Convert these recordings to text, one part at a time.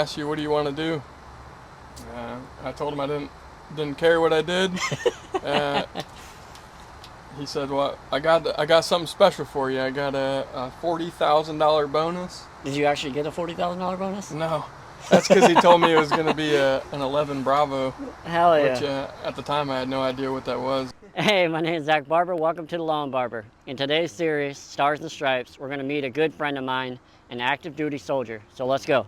asked you, what do you want to do? I told him I didn't care what I did. He said, well, I got something special for you. I got a $40,000 bonus. Did you actually get a $40,000 bonus? No, that's because he told me it was going to be an 11 Bravo. Hell yeah. Which at the time I had no idea what that was. Hey, my name is Zach Barber. Welcome to the Lawn Barber. In today's series, Stars and Stripes, we're going to meet a good friend of mine, an active duty soldier. So let's go.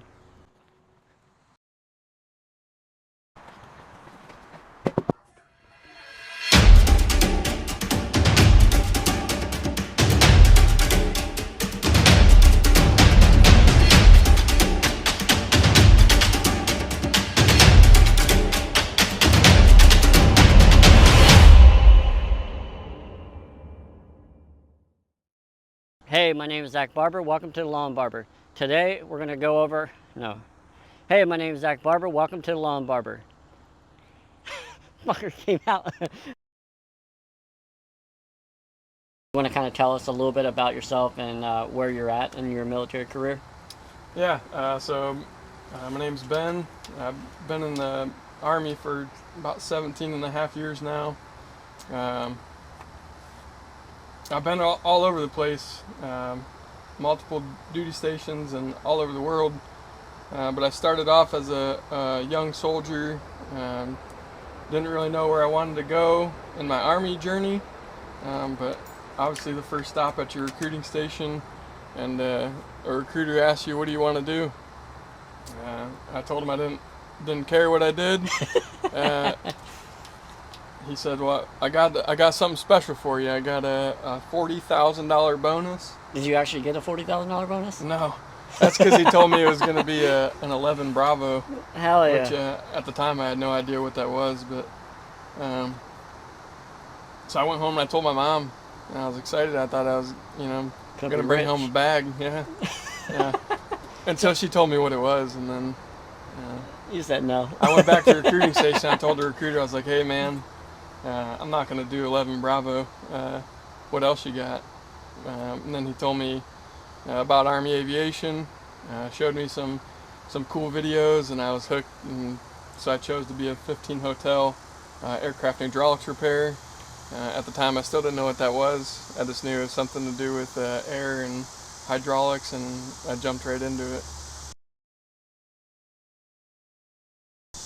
Hey, my name is Zach Barber. Welcome to the Lawn Barber. Today, we're going to go over... Hey, my name is Zach Barber. Welcome to the Lawn Barber. Fucker came out. You want to kind of tell us a little bit about yourself and where you're at in your military career? Yeah, my name's Ben. I've been in the Army for about 17 and a half years now. I've been all over the place, multiple duty stations and all over the world. But I started off as a young soldier. Didn't really know where I wanted to go in my Army journey. But obviously the first stop at your recruiting station, and a recruiter asked you, what do you want to do? I told him I didn't care what I did. He said, well, I got something special for you. I got a $40,000 bonus. Did you actually get a $40,000 bonus? No, that's because he told me it was going to be an 11 Bravo. Hell yeah. Which at the time I had no idea what that was. But so I went home and I told my mom, and I was excited. I thought I was, going to bring home a bag. Yeah. Until she told me what it was, and then you said no. I went back to the recruiting station. I told the recruiter, I was like, hey man, I'm not going to do 11 Bravo. What else you got? And then he told me about Army aviation, showed me some cool videos, and I was hooked. And so I chose to be a 15 hotel aircraft hydraulics repair. At the time, I still didn't know what that was. I just knew it was something to do with air and hydraulics, and I jumped right into it.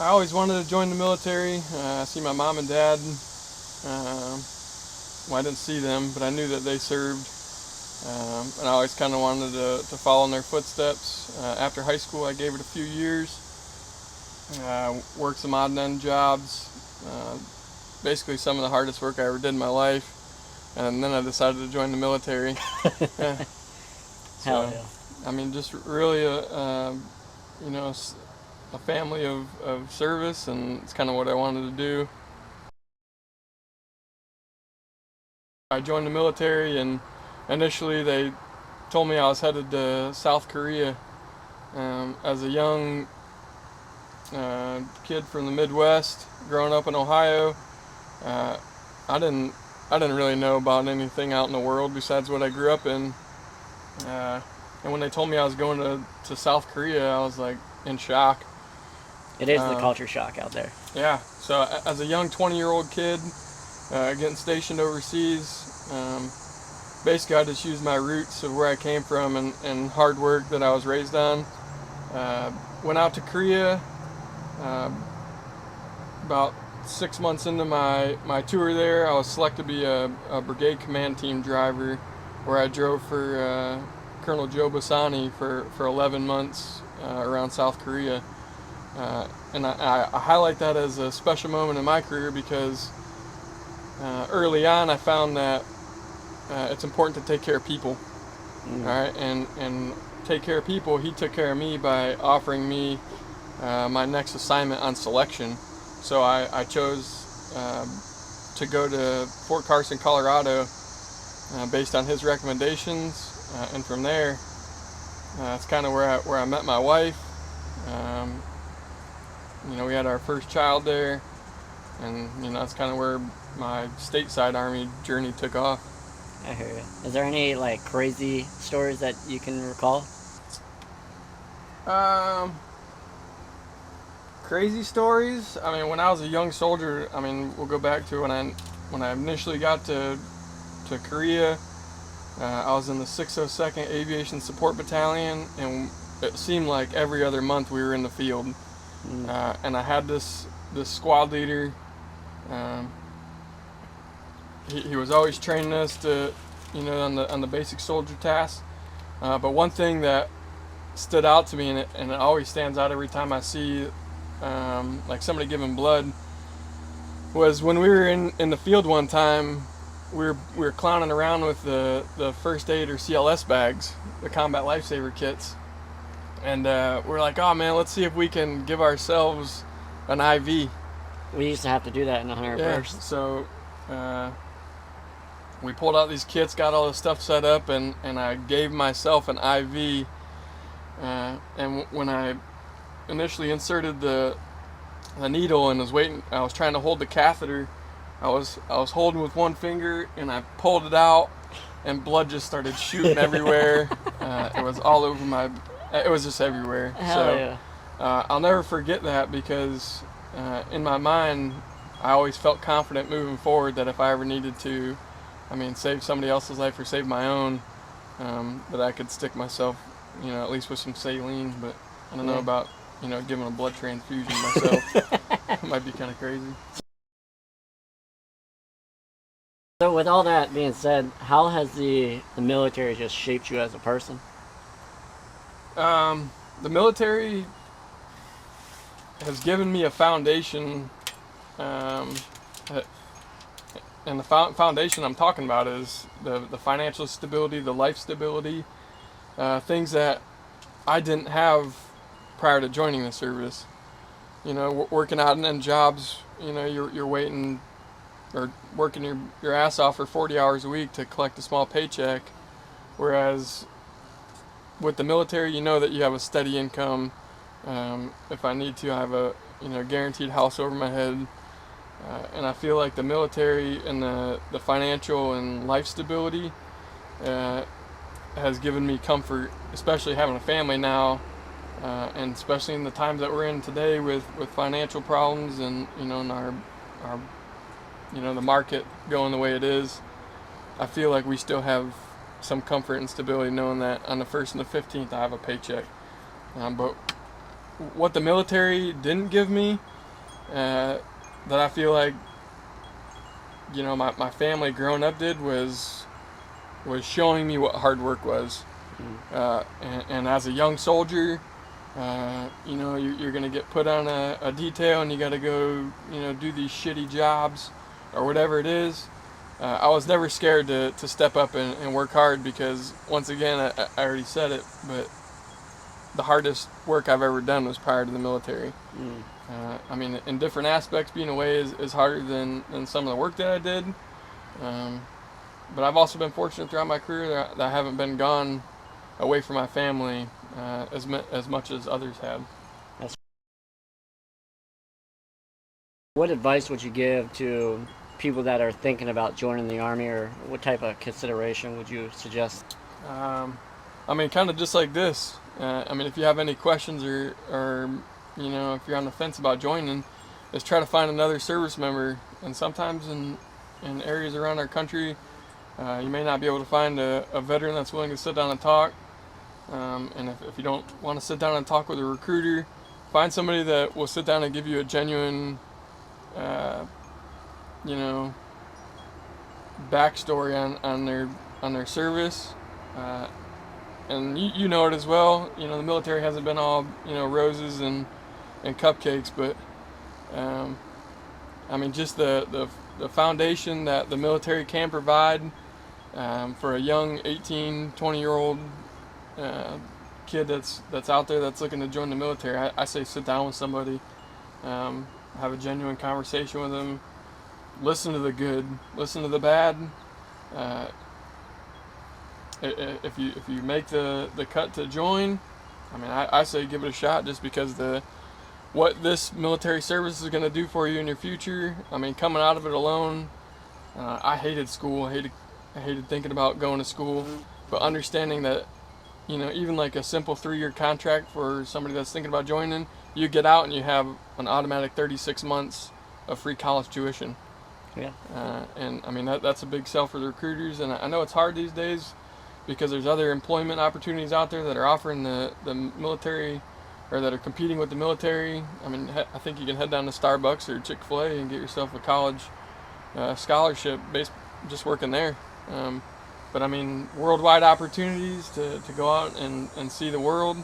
I always wanted to join the military. I see my mom and dad. Well, I didn't see them, but I knew that they served. And I always kind of wanted to follow in their footsteps. After high school, I gave it a few years. Worked some odd and end jobs. Basically some of the hardest work I ever did in my life. And then I decided to join the military. Hell yeah. I mean, just really a family of service, and it's kind of what I wanted to do. I joined the military, and initially they told me I was headed to South Korea. As a young kid from the Midwest, growing up in Ohio, I didn't really know about anything out in the world besides what I grew up in. And when they told me I was going to South Korea, I was like in shock. It is the culture shock out there. Yeah, so as a young 20-year-old kid getting stationed overseas, basically I just used my roots of where I came from and hard work that I was raised on. Went out to Korea about 6 months into my tour there. I was selected to be a brigade command team driver, where I drove for Colonel Joe Bassani for 11 months around South Korea. And I highlight that as a special moment in my career because early on I found that it's important to take care of people. All right, and take care of people. He took care of me by offering me my next assignment on selection. So I chose to go to Fort Carson, Colorado, based on his recommendations, and from there, that's kind of where I met my wife. We had our first child there, and that's kind of where my stateside Army journey took off. I hear you. Is there any crazy stories that you can recall? crazy stories. I mean, when I was a young soldier, I mean, we'll go back to when I initially got to Korea. I was in the 602nd Aviation Support Battalion, and it seemed like every other month we were in the field. And I had this squad leader. He was always training us to, on the basic soldier tasks. But one thing that stood out to me, and it always stands out every time I see like somebody giving blood, was when we were in the field one time. We were clowning around with the first aid or CLS bags, the combat lifesaver kits, and we're like, oh man, let's see if we can give ourselves an IV. We used to have to do that in the 101st. Yeah, so we pulled out these kits, got all the stuff set up, and I gave myself an IV. And when I initially inserted the needle and I was trying to hold the catheter. I was holding with one finger, and I pulled it out, and blood just started shooting everywhere. It was all over it was just everywhere. Hell yeah. I'll never forget that, because in my mind, I always felt confident moving forward that if I ever needed to, save somebody else's life or save my own, that I could stick myself, at least with some saline. But I don't know about, giving a blood transfusion myself. It might be kind of crazy. So with all that being said, how has the military just shaped you as a person? The military has given me a foundation, and the foundation I'm talking about is the financial stability, the life stability, things that I didn't have prior to joining the service. Working out in jobs, you're waiting or working your ass off for 40 hours a week to collect a small paycheck, whereas with the military, you know that you have a steady income. If I need to, I have a guaranteed house over my head, and I feel like the military and the financial and life stability has given me comfort, especially having a family now, and especially in the times that we're in today with financial problems and in our the market going the way it is. I feel like we still have some comfort and stability knowing that on the 1st and the 15th I have a paycheck. But what the military didn't give me, that I feel like my family growing up did, was showing me what hard work was. And as a young soldier, you're gonna get put on a detail, and you got to go do these shitty jobs or whatever it is. I was never scared to step up and work hard, because once again, I already said it, but the hardest work I've ever done was prior to the military. In different aspects, being away is harder than some of the work that I did. But I've also been fortunate throughout my career that I haven't been gone away from my family as much as others have. What advice would you give to people that are thinking about joining the Army, or what type of consideration would you suggest? Kind of just like this. If you have any questions or if you're on the fence about joining, is try to find another service member. And sometimes in areas around our country, you may not be able to find a veteran that's willing to sit down and talk. And if you don't want to sit down and talk with a recruiter, find somebody that will sit down and give you a genuine backstory on their service, and you know it as well. The military hasn't been all roses and cupcakes, but just the foundation that the military can provide for a young 18, 20-year-old kid that's out there that's looking to join the military. I say sit down with somebody. Have a genuine conversation with them. Listen to the good. Listen to the bad. If you make the cut to join, I say give it a shot, just because what this military service is going to do for you in your future. Coming out of it alone, I hated school. I hated thinking about going to school. But understanding that, even like a simple 3-year contract for somebody that's thinking about joining, you get out and you have an automatic 36 months of free college tuition. Yeah. And I mean, that's a big sell for the recruiters. And I know it's hard these days because there's other employment opportunities out there that are offering the military, or that are competing with the military. I mean, I think you can head down to Starbucks or Chick-fil-A and get yourself a college scholarship based just working there. But I mean, worldwide opportunities to go out and see the world.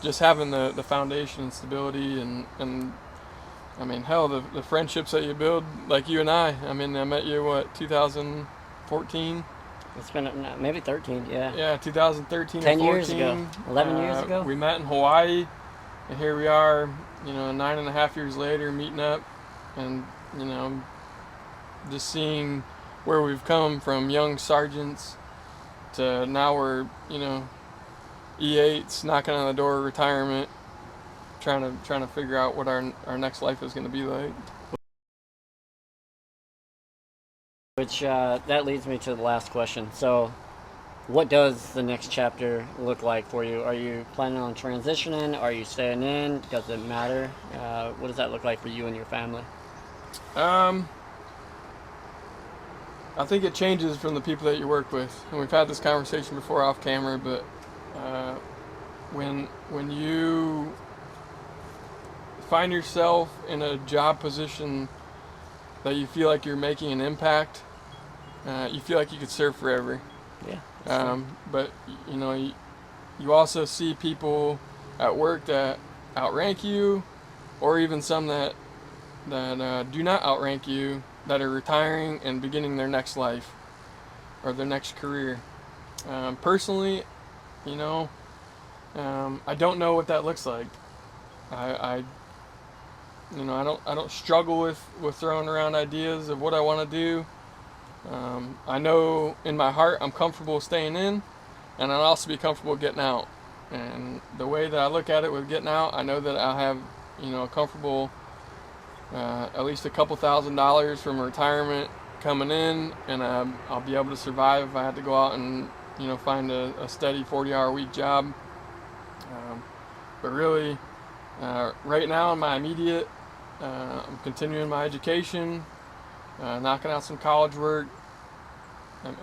Just having the foundation and stability, and I mean, hell, the friendships that you build, like you and I mean, I met you, what, 2014? It's been maybe 13, yeah. Yeah, 2013 10 or 14. years ago, 11 years ago. We met in Hawaii, and here we are, 9.5 years later, meeting up, and, just seeing where we've come from young sergeants to now we're, E8s knocking on the door of retirement, trying to figure out what our next life is going to be like. Which that leads me to the last question. So, what does the next chapter look like for you? Are you planning on transitioning? Are you staying in? Does it matter? What does that look like for you and your family? I think it changes from the people that you work with, and we've had this conversation before off camera. But when you find yourself in a job position that you feel like you're making an impact, you feel like you could serve forever. Yeah. But you also see people at work that outrank you, or even some that do not outrank you, that are retiring and beginning their next life or their next career. Personally, I don't know what that looks like. I don't struggle with throwing around ideas of what I want to do. I know in my heart I'm comfortable staying in, and I'll also be comfortable getting out. And the way that I look at it with getting out, I know that I'll have a comfortable at least a couple $1,000s from retirement coming in, and I'll be able to survive if I had to go out and find a steady 40-hour-a-week job. But really, right now in my immediate, I'm continuing my education, knocking out some college work.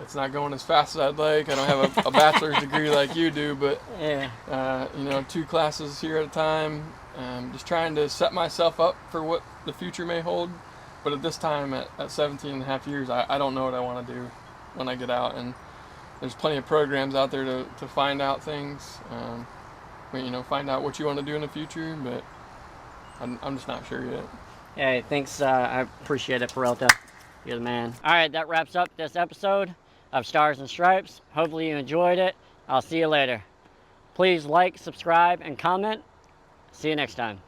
It's not going as fast as I'd like. I don't have a bachelor's degree like you do, but yeah. 2 classes here at a time. Just trying to set myself up for what the future may hold. But at this time, at 17 and a half years, I don't know what I want to do when I get out. And there's plenty of programs out there to find out things, find out what you want to do in the future. But I'm just not sure yet. Hey, thanks. I appreciate it, Peralta. You're the man. All right, that wraps up this episode of Stars and Stripes. Hopefully you enjoyed it. I'll see you later. Please like, subscribe, and comment. See you next time.